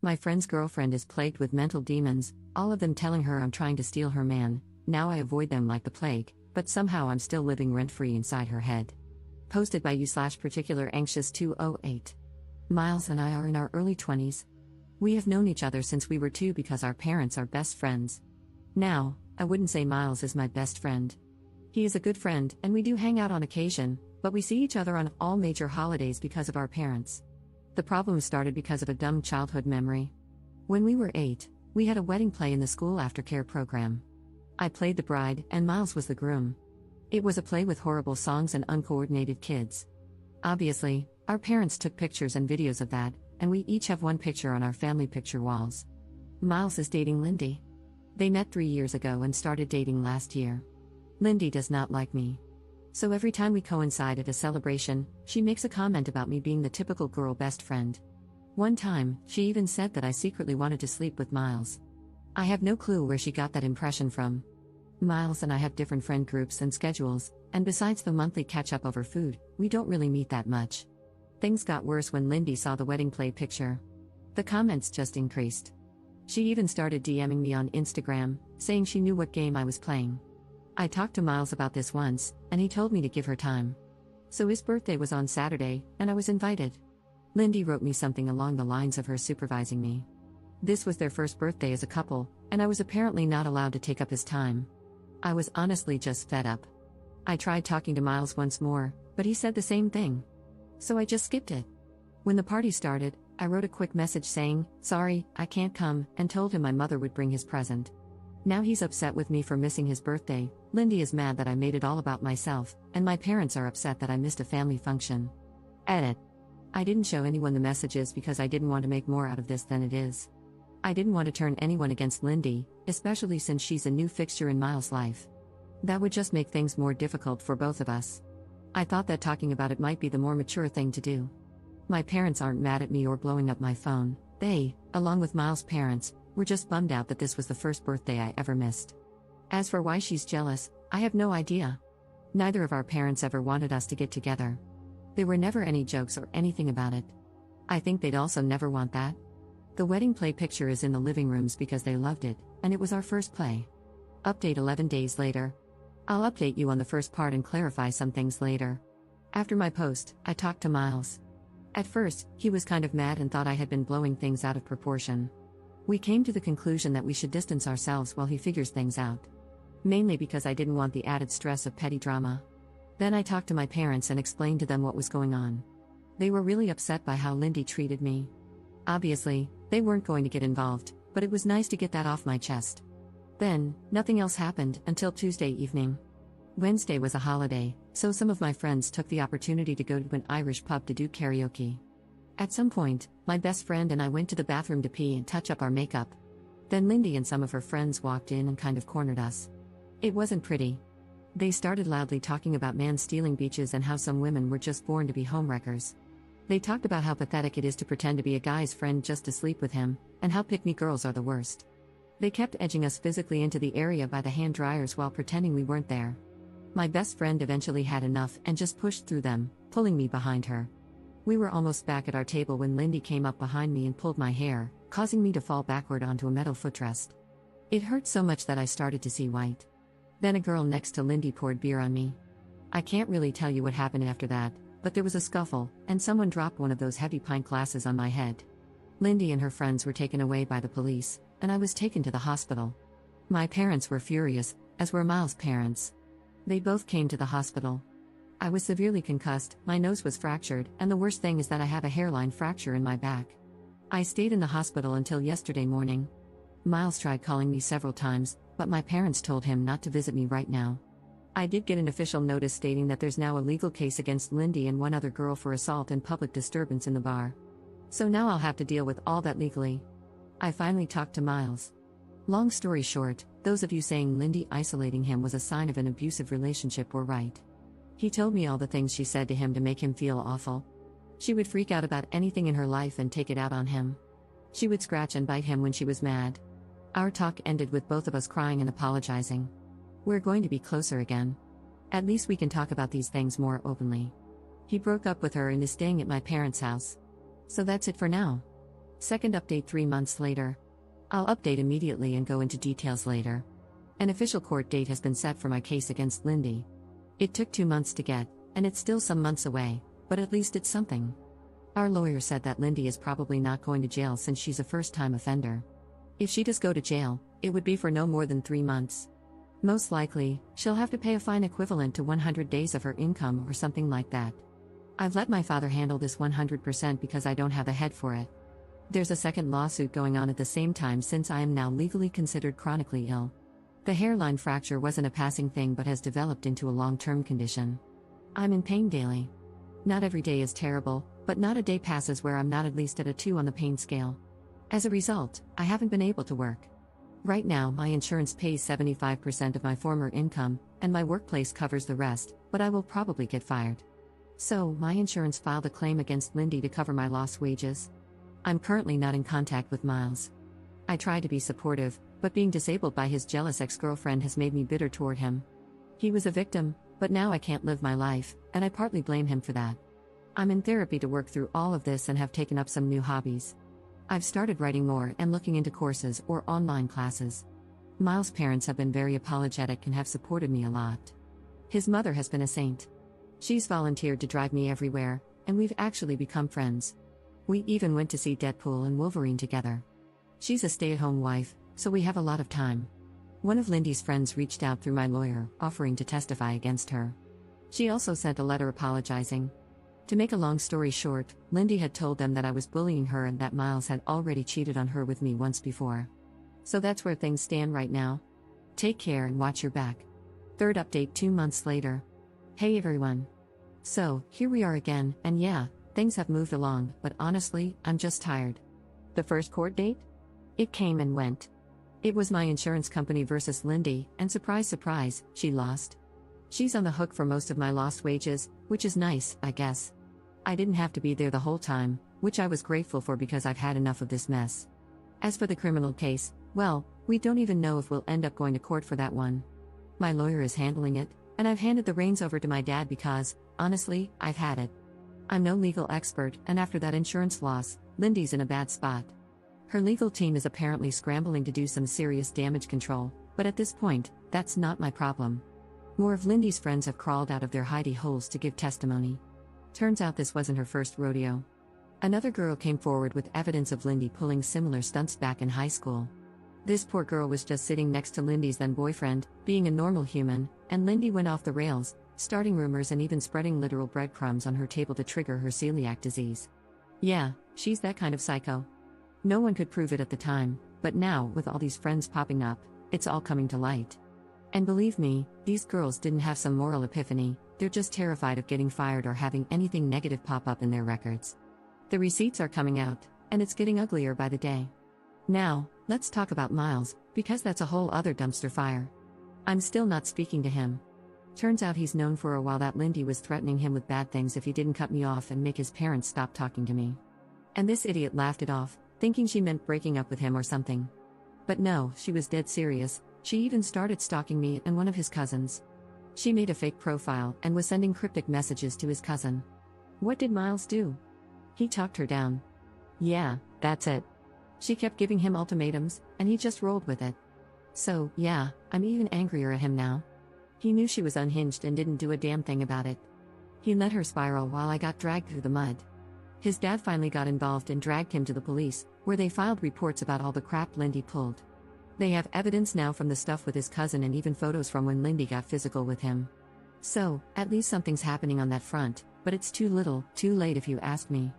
My friend's girlfriend is plagued with mental demons, all of them telling her I'm trying to steal her man. Now I avoid them like the plague, but somehow I'm still living rent-free inside her head. Posted by you/particular anxious 208. Miles and I are in our early 20s. We have known each other since we were 2 because our parents are best friends. Now, I wouldn't say Miles is my best friend. He is a good friend and we do hang out on occasion, but we see each other on all major holidays because of our parents. The problem started because of a dumb childhood memory. When we were 8, we had a wedding play in the school aftercare program. I played the bride and Miles was the groom. It was a play with horrible songs and uncoordinated kids. Obviously, our parents took pictures and videos of that, and we each have one picture on our family picture walls. Miles is dating Lindy. They met 3 years ago and started dating last year. Lindy does not like me. So every time we coincide at a celebration, she makes a comment about me being the typical girl best friend. One time, she even said that I secretly wanted to sleep with Miles. I have no clue where she got that impression from. Miles and I have different friend groups and schedules, and besides the monthly catch-up over food, we don't really meet that much. Things got worse when Lindy saw the wedding play picture. The comments just increased. She even started DMing me on Instagram, saying she knew what game I was playing. I talked to Miles about this once, and he told me to give her time. So his birthday was on Saturday, and I was invited. Lindy wrote me something along the lines of her supervising me. This was their first birthday as a couple, and I was apparently not allowed to take up his time. I was honestly just fed up. I tried talking to Miles once more, but he said the same thing. So I just skipped it. When the party started, I wrote a quick message saying, "Sorry, I can't come," and told him my mother would bring his present. Now he's upset with me for missing his birthday. Lindy is mad that I made it all about myself, and my parents are upset that I missed a family function. Edit. I didn't show anyone the messages because I didn't want to make more out of this than it is. I didn't want to turn anyone against Lindy, especially since she's a new fixture in Miles' life. That would just make things more difficult for both of us. I thought that talking about it might be the more mature thing to do. My parents aren't mad at me or blowing up my phone. They, along with Miles' parents, were just bummed out that this was the first birthday I ever missed. As for why she's jealous, I have no idea. Neither of our parents ever wanted us to get together. There were never any jokes or anything about it. I think they'd also never want that. The wedding play picture is in the living rooms because they loved it, and it was our first play. Update 11 days later. I'll update you on the first part and clarify some things later. After my post, I talked to Miles. At first, he was kind of mad and thought I had been blowing things out of proportion. We came to the conclusion that we should distance ourselves while he figures things out. Mainly because I didn't want the added stress of petty drama. Then I talked to my parents and explained to them what was going on. They were really upset by how Lindy treated me. Obviously, they weren't going to get involved, but it was nice to get that off my chest. Then, nothing else happened until Tuesday evening. Wednesday was a holiday, so some of my friends took the opportunity to go to an Irish pub to do karaoke. At some point, my best friend and I went to the bathroom to pee and touch up our makeup. Then Lindy and some of her friends walked in and kind of cornered us. It wasn't pretty. They started loudly talking about man-stealing beaches and how some women were just born to be homewreckers. They talked about how pathetic it is to pretend to be a guy's friend just to sleep with him, and how pick-me girls are the worst. They kept edging us physically into the area by the hand dryers while pretending we weren't there. My best friend eventually had enough and just pushed through them, pulling me behind her. We were almost back at our table when Lindy came up behind me and pulled my hair, causing me to fall backward onto a metal footrest. It hurt so much that I started to see white. Then a girl next to Lindy poured beer on me. I can't really tell you what happened after that, but there was a scuffle, and someone dropped one of those heavy pint glasses on my head. Lindy and her friends were taken away by the police, and I was taken to the hospital. My parents were furious, as were Miles' parents. They both came to the hospital. I was severely concussed, my nose was fractured, and the worst thing is that I have a hairline fracture in my back. I stayed in the hospital until yesterday morning. Miles tried calling me several times, but my parents told him not to visit me right now. I did get an official notice stating that there's now a legal case against Lindy and one other girl for assault and public disturbance in the bar. So now I'll have to deal with all that legally. I finally talked to Miles. Long story short, those of you saying Lindy isolating him was a sign of an abusive relationship were right. He told me all the things she said to him to make him feel awful. She would freak out about anything in her life and take it out on him. She would scratch and bite him when she was mad. Our talk ended with both of us crying and apologizing. We're going to be closer again. At least we can talk about these things more openly. He broke up with her and is staying at my parents' house. So that's it for now. Second update 3 months later. I'll update immediately and go into details later. An official court date has been set for my case against Lindy. It took 2 months to get, and it's still some months away, but at least it's something. Our lawyer said that Lindy is probably not going to jail since she's a first-time offender. If she does go to jail, it would be for no more than 3 months. Most likely, she'll have to pay a fine equivalent to 100 days of her income or something like that. I've let my father handle this 100% because I don't have the head for it. There's a second lawsuit going on at the same time since I am now legally considered chronically ill. The hairline fracture wasn't a passing thing but has developed into a long-term condition. I'm in pain daily. Not every day is terrible, but not a day passes where I'm not at least at a 2 on the pain scale. As a result, I haven't been able to work. Right now, my insurance pays 75% of my former income, and my workplace covers the rest, but I will probably get fired. So, my insurance filed a claim against Lindy to cover my lost wages. I'm currently not in contact with Miles. I try to be supportive, but being disabled by his jealous ex-girlfriend has made me bitter toward him. He was a victim, but now I can't live my life, and I partly blame him for that. I'm in therapy to work through all of this and have taken up some new hobbies. I've started writing more and looking into courses or online classes. Miles' parents have been very apologetic and have supported me a lot. His mother has been a saint. She's volunteered to drive me everywhere, and we've actually become friends. We even went to see Deadpool and Wolverine together. She's a stay-at-home wife, so we have a lot of time. One of Lindy's friends reached out through my lawyer, offering to testify against her. She also sent a letter apologizing. To make a long story short, Lindy had told them that I was bullying her and that Miles had already cheated on her with me once before. So that's where things stand right now. Take care and watch your back. Third update 2 months later. Hey everyone. So, here we are again, and yeah, things have moved along, but honestly, I'm just tired. The first court date? It came and went. It was my insurance company versus Lindy, and surprise surprise, she lost. She's on the hook for most of my lost wages, which is nice, I guess. I didn't have to be there the whole time, which I was grateful for because I've had enough of this mess. As for the criminal case, well, we don't even know if we'll end up going to court for that one. My lawyer is handling it, and I've handed the reins over to my dad because, honestly, I've had it. I'm no legal expert, and after that insurance loss, Lindy's in a bad spot. Her legal team is apparently scrambling to do some serious damage control, but at this point, that's not my problem. More of Lindy's friends have crawled out of their hidey holes to give testimony. Turns out this wasn't her first rodeo. Another girl came forward with evidence of Lindy pulling similar stunts back in high school. This poor girl was just sitting next to Lindy's then boyfriend, being a normal human, and Lindy went off the rails, starting rumors and even spreading literal breadcrumbs on her table to trigger her celiac disease. Yeah, she's that kind of psycho. No one could prove it at the time, but now, with all these friends popping up, it's all coming to light. And believe me, these girls didn't have some moral epiphany, they're just terrified of getting fired or having anything negative pop up in their records. The receipts are coming out, and it's getting uglier by the day. Now, let's talk about Miles, because that's a whole other dumpster fire. I'm still not speaking to him. Turns out he's known for a while that Lindy was threatening him with bad things if he didn't cut me off and make his parents stop talking to me. And this idiot laughed it off, thinking she meant breaking up with him or something. But no, she was dead serious. She even started stalking me and one of his cousins. She made a fake profile and was sending cryptic messages to his cousin. What did Miles do? He talked her down. Yeah, that's it. She kept giving him ultimatums, and he just rolled with it. So, yeah, I'm even angrier at him now. He knew she was unhinged and didn't do a damn thing about it. He let her spiral while I got dragged through the mud. His dad finally got involved and dragged him to the police, where they filed reports about all the crap Lindy pulled. They have evidence now from the stuff with his cousin and even photos from when Lindy got physical with him. So, at least something's happening on that front, but it's too little, too late if you ask me.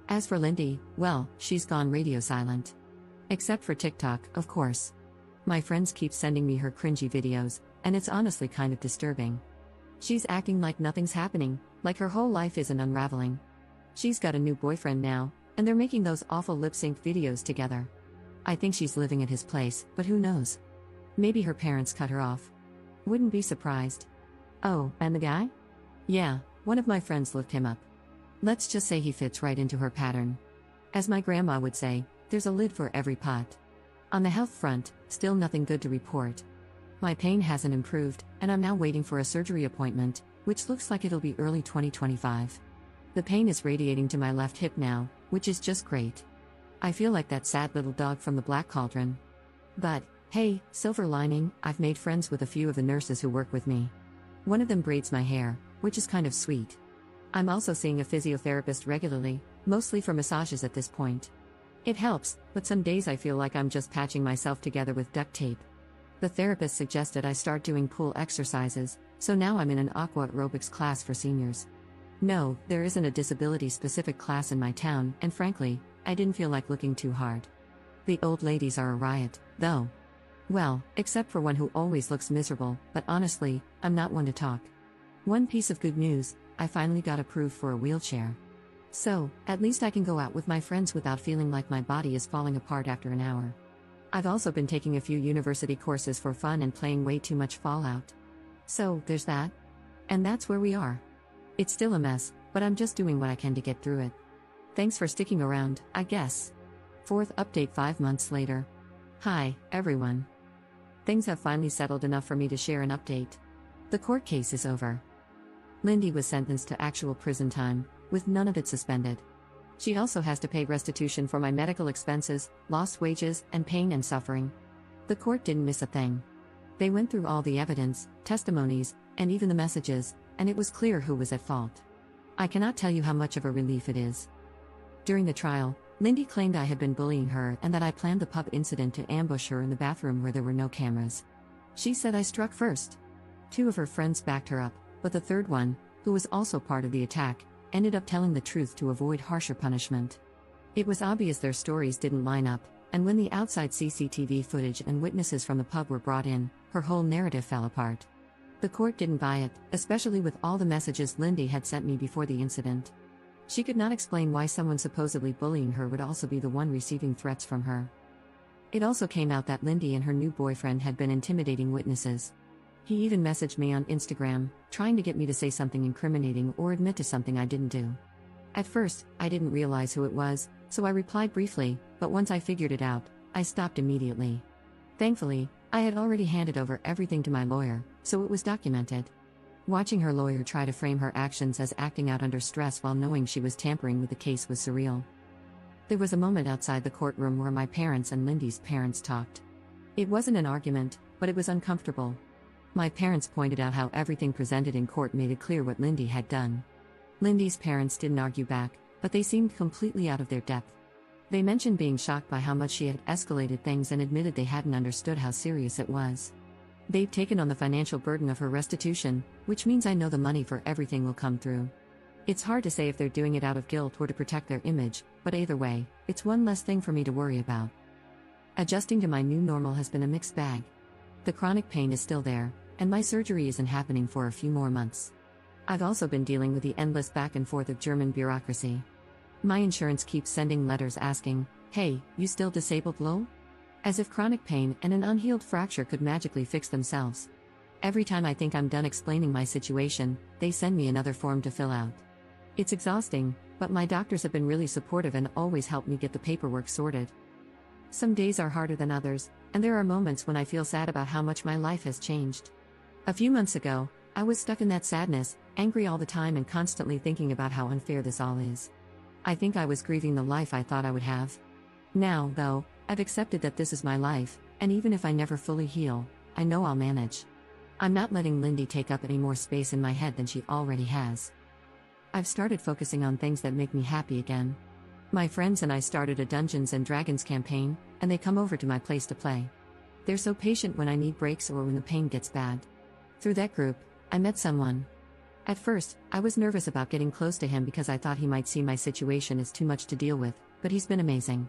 As for Lindy, well, she's gone radio silent. Except for TikTok, of course. My friends keep sending me her cringy videos, and it's honestly kind of disturbing. She's acting like nothing's happening, like her whole life isn't unraveling. She's got a new boyfriend now, and they're making those awful lip-sync videos together. I think she's living at his place, but who knows? Maybe her parents cut her off. Wouldn't be surprised. Oh, and the guy? Yeah, one of my friends looked him up. Let's just say he fits right into her pattern. As my grandma would say, there's a lid for every pot. On the health front, still nothing good to report. My pain hasn't improved, and I'm now waiting for a surgery appointment, which looks like it'll be early 2025. The pain is radiating to my left hip now, which is just great. I feel like that sad little dog from the Black Cauldron. But, hey, silver lining, I've made friends with a few of the nurses who work with me. One of them braids my hair, which is kind of sweet. I'm also seeing a physiotherapist regularly, mostly for massages at this point. It helps, but some days I feel like I'm just patching myself together with duct tape. The therapist suggested I start doing pool exercises, so now I'm in an aqua aerobics class for seniors. No, there isn't a disability-specific class in my town, and frankly, I didn't feel like looking too hard. The old ladies are a riot, though. Well, except for one who always looks miserable, but honestly, I'm not one to talk. One piece of good news, I finally got approved for a wheelchair. So, at least I can go out with my friends without feeling like my body is falling apart after an hour. I've also been taking a few university courses for fun and playing way too much Fallout. So, there's that. And that's where we are. It's still a mess, but I'm just doing what I can to get through it. Thanks for sticking around, I guess. Fourth update 5 months later. Hi, everyone. Things have finally settled enough for me to share an update. The court case is over. Lindy was sentenced to actual prison time, with none of it suspended. She also has to pay restitution for my medical expenses, lost wages, and pain and suffering. The court didn't miss a thing. They went through all the evidence, testimonies, and even the messages, and it was clear who was at fault. I cannot tell you how much of a relief it is. During the trial, Lindy claimed I had been bullying her and that I planned the pub incident to ambush her in the bathroom where there were no cameras. She said I struck first. 2 of her friends backed her up, but the third one, who was also part of the attack, ended up telling the truth to avoid harsher punishment. It was obvious their stories didn't line up, and when the outside CCTV footage and witnesses from the pub were brought in, her whole narrative fell apart. The court didn't buy it, especially with all the messages Lindy had sent me before the incident. She could not explain why someone supposedly bullying her would also be the one receiving threats from her. It also came out that Lindy and her new boyfriend had been intimidating witnesses. He even messaged me on Instagram, trying to get me to say something incriminating or admit to something I didn't do. At first, I didn't realize who it was, so I replied briefly, but once I figured it out, I stopped immediately. Thankfully, I had already handed over everything to my lawyer, so it was documented. Watching her lawyer try to frame her actions as acting out under stress while knowing she was tampering with the case was surreal. There was a moment outside the courtroom where my parents and Lindy's parents talked. It wasn't an argument, but it was uncomfortable. My parents pointed out how everything presented in court made it clear what Lindy had done. Lindy's parents didn't argue back, but they seemed completely out of their depth. They mentioned being shocked by how much she had escalated things and admitted they hadn't understood how serious it was. They've taken on the financial burden of her restitution, which means I know the money for everything will come through. It's hard to say if they're doing it out of guilt or to protect their image, but either way, it's one less thing for me to worry about. Adjusting to my new normal has been a mixed bag. The chronic pain is still there, and my surgery isn't happening for a few more months. I've also been dealing with the endless back and forth of German bureaucracy. My insurance keeps sending letters asking, "Hey, you still disabled, lol?" As if chronic pain and an unhealed fracture could magically fix themselves. Every time I think I'm done explaining my situation, they send me another form to fill out. It's exhausting, but my doctors have been really supportive and always help me get the paperwork sorted. Some days are harder than others, and there are moments when I feel sad about how much my life has changed. A few months ago, I was stuck in that sadness, angry all the time and constantly thinking about how unfair this all is. I think I was grieving the life I thought I would have. Now, though, I've accepted that this is my life, and even if I never fully heal, I know I'll manage. I'm not letting Lindy take up any more space in my head than she already has. I've started focusing on things that make me happy again. My friends and I started a Dungeons & Dragons campaign, and they come over to my place to play. They're so patient when I need breaks or when the pain gets bad. Through that group, I met someone. At first, I was nervous about getting close to him because I thought he might see my situation as too much to deal with, but he's been amazing.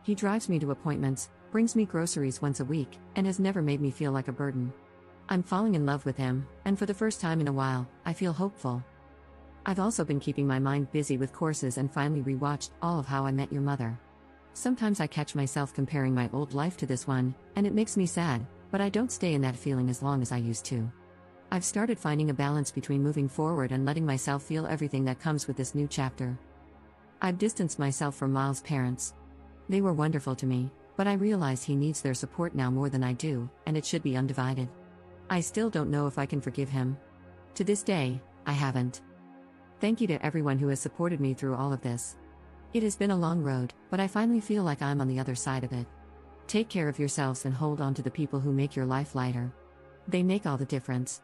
He drives me to appointments, brings me groceries once a week, and has never made me feel like a burden. I'm falling in love with him, and for the first time in a while, I feel hopeful. I've also been keeping my mind busy with courses and finally rewatched all of How I Met Your Mother. Sometimes I catch myself comparing my old life to this one, and it makes me sad, but I don't stay in that feeling as long as I used to. I've started finding a balance between moving forward and letting myself feel everything that comes with this new chapter. I've distanced myself from Miles' parents. They were wonderful to me, but I realize he needs their support now more than I do, and it should be undivided. I still don't know if I can forgive him. To this day, I haven't. Thank you to everyone who has supported me through all of this. It has been a long road, but I finally feel like I'm on the other side of it. Take care of yourselves and hold on to the people who make your life lighter. They make all the difference.